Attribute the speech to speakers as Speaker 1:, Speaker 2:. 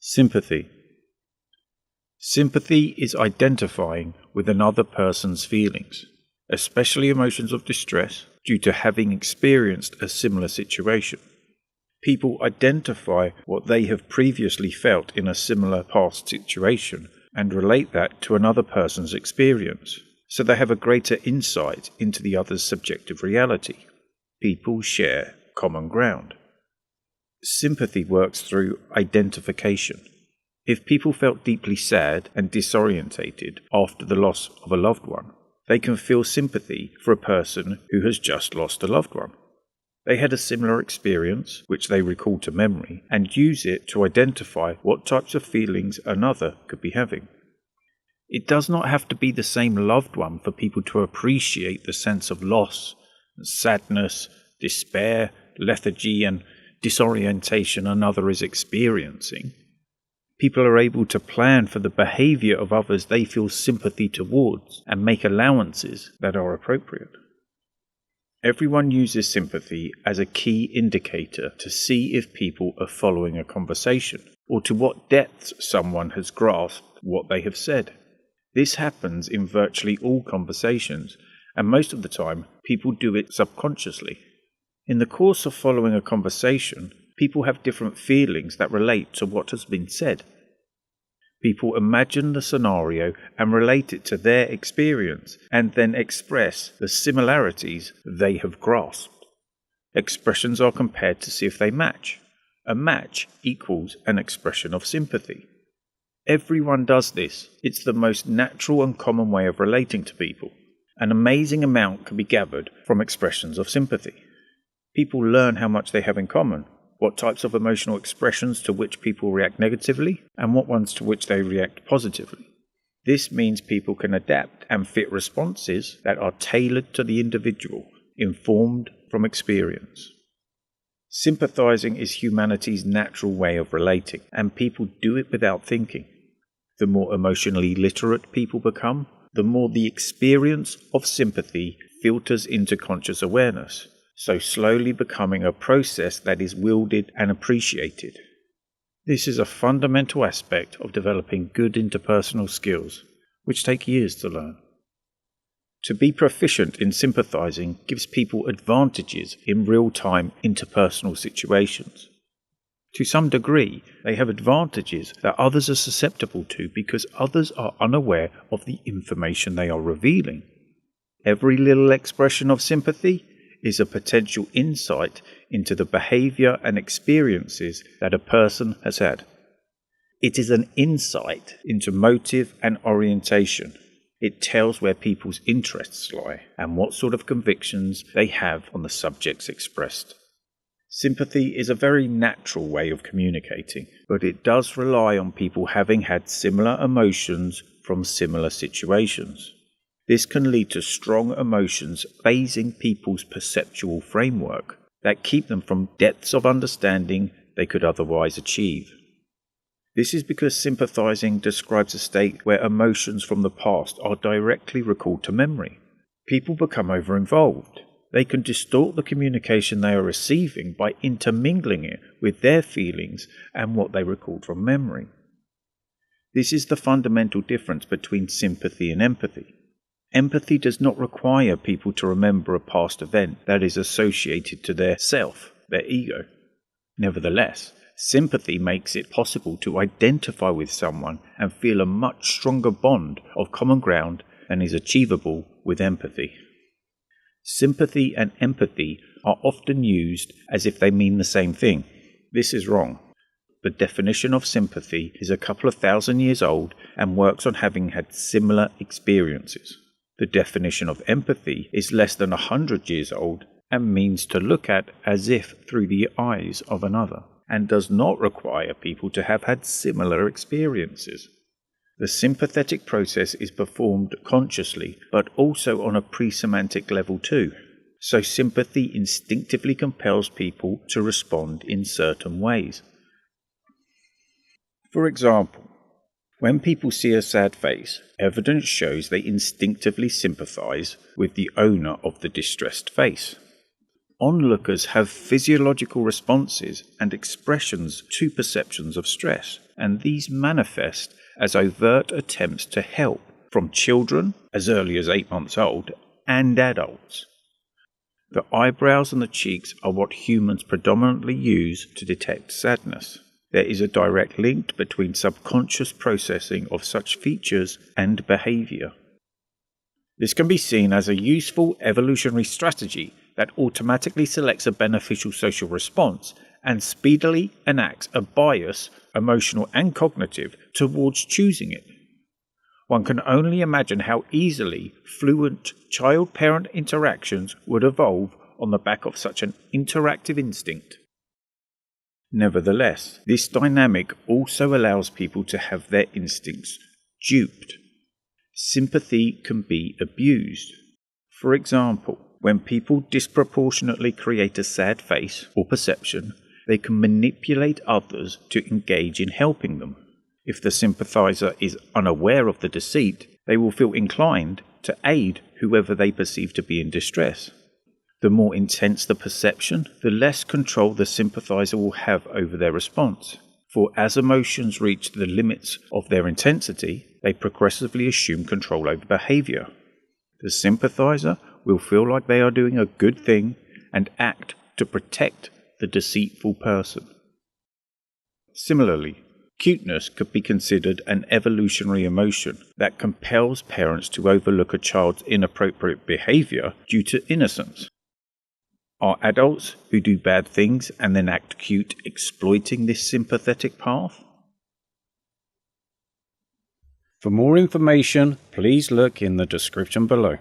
Speaker 1: Sympathy. Sympathy is identifying with another person's feelings, especially emotions of distress, due to having experienced a similar situation. People identify what they have previously felt in a similar past situation and relate that to another person's experience, so they have a greater insight into the other's subjective reality. People share common ground. Sympathy works through identification. If people felt deeply sad and disorientated after the loss of a loved one, they can feel sympathy for a person who has just lost a loved one. They had a similar experience, which they recall to memory, and use it to identify what types of feelings another could be having. It does not have to be the same loved one for people to appreciate the sense of loss, sadness, despair, lethargy, and disorientation another is experiencing. People are able to plan for the behavior of others they feel sympathy towards and make allowances that are appropriate. Everyone uses sympathy as a key indicator to see if people are following a conversation or to what depths someone has grasped what they have said. This happens in virtually all conversations, and most of the time people do it subconsciously. In the course of following a conversation, people have different feelings that relate to what has been said. People imagine the scenario and relate it to their experience, and then express the similarities they have grasped. Expressions are compared to see if they match. A match equals an expression of sympathy. Everyone does this. It's the most natural and common way of relating to people. An amazing amount can be gathered from expressions of sympathy. People learn how much they have in common, what types of emotional expressions to which people react negatively, and what ones to which they react positively. This means people can adapt and fit responses that are tailored to the individual, informed from experience. Sympathizing is humanity's natural way of relating, and people do it without thinking. The more emotionally literate people become, the more the experience of sympathy filters into conscious awareness, so slowly becoming a process that is wielded and appreciated. This is a fundamental aspect of developing good interpersonal skills, which take years to learn. To be proficient in sympathizing gives people advantages in real-time interpersonal situations. To some degree, they have advantages that others are susceptible to because others are unaware of the information they are revealing. Every little expression of sympathy is a potential insight into the behavior and experiences that a person has had. It is an insight into motive and orientation. It tells where people's interests lie and what sort of convictions they have on the subjects expressed. Sympathy is a very natural way of communicating, but it does rely on people having had similar emotions from similar situations. This can lead to strong emotions phasing people's perceptual framework that keep them from depths of understanding they could otherwise achieve. This is because sympathizing describes a state where emotions from the past are directly recalled to memory. People become over-involved. They can distort the communication they are receiving by intermingling it with their feelings and what they recalled from memory. This is the fundamental difference between sympathy and empathy. Empathy does not require people to remember a past event that is associated to their self, their ego. Nevertheless, sympathy makes it possible to identify with someone and feel a much stronger bond of common ground than is achievable with empathy. Sympathy and empathy are often used as if they mean the same thing. This is wrong. The definition of sympathy is a couple of thousand years old and works on having had similar experiences. The definition of empathy is less than 100 years old and means to look at as if through the eyes of another, and does not require people to have had similar experiences. The sympathetic process is performed consciously, but also on a pre-semantic level too. So sympathy instinctively compels people to respond in certain ways. For example, when people see a sad face, evidence shows they instinctively sympathize with the owner of the distressed face. onlookers have physiological responses and expressions to perceptions of stress, and these manifest as overt attempts to help from children as early as 8 months old and adults. The eyebrows and the cheeks are what humans predominantly use to detect sadness. There is a direct link between subconscious processing of such features and behavior. This can be seen as a useful evolutionary strategy that automatically selects a beneficial social response and speedily enacts a bias, emotional and cognitive, towards choosing it. One can only imagine how easily fluent child-parent interactions would evolve on the back of such an interactive instinct. Nevertheless, this dynamic also allows people to have their instincts duped. Sympathy can be abused. For example, when people disproportionately create a sad face or perception, they can manipulate others to engage in helping them. If the sympathizer is unaware of the deceit, they will feel inclined to aid whoever they perceive to be in distress. The more intense the perception, the less control the sympathizer will have over their response. For as emotions reach the limits of their intensity, they progressively assume control over behavior. The sympathizer will feel like they are doing a good thing and act to protect the deceitful person. Similarly, cuteness could be considered an evolutionary emotion that compels parents to overlook a child's inappropriate behavior due to innocence. Are adults who do bad things and then act cute exploiting this sympathetic path? For more information, please look in the description below.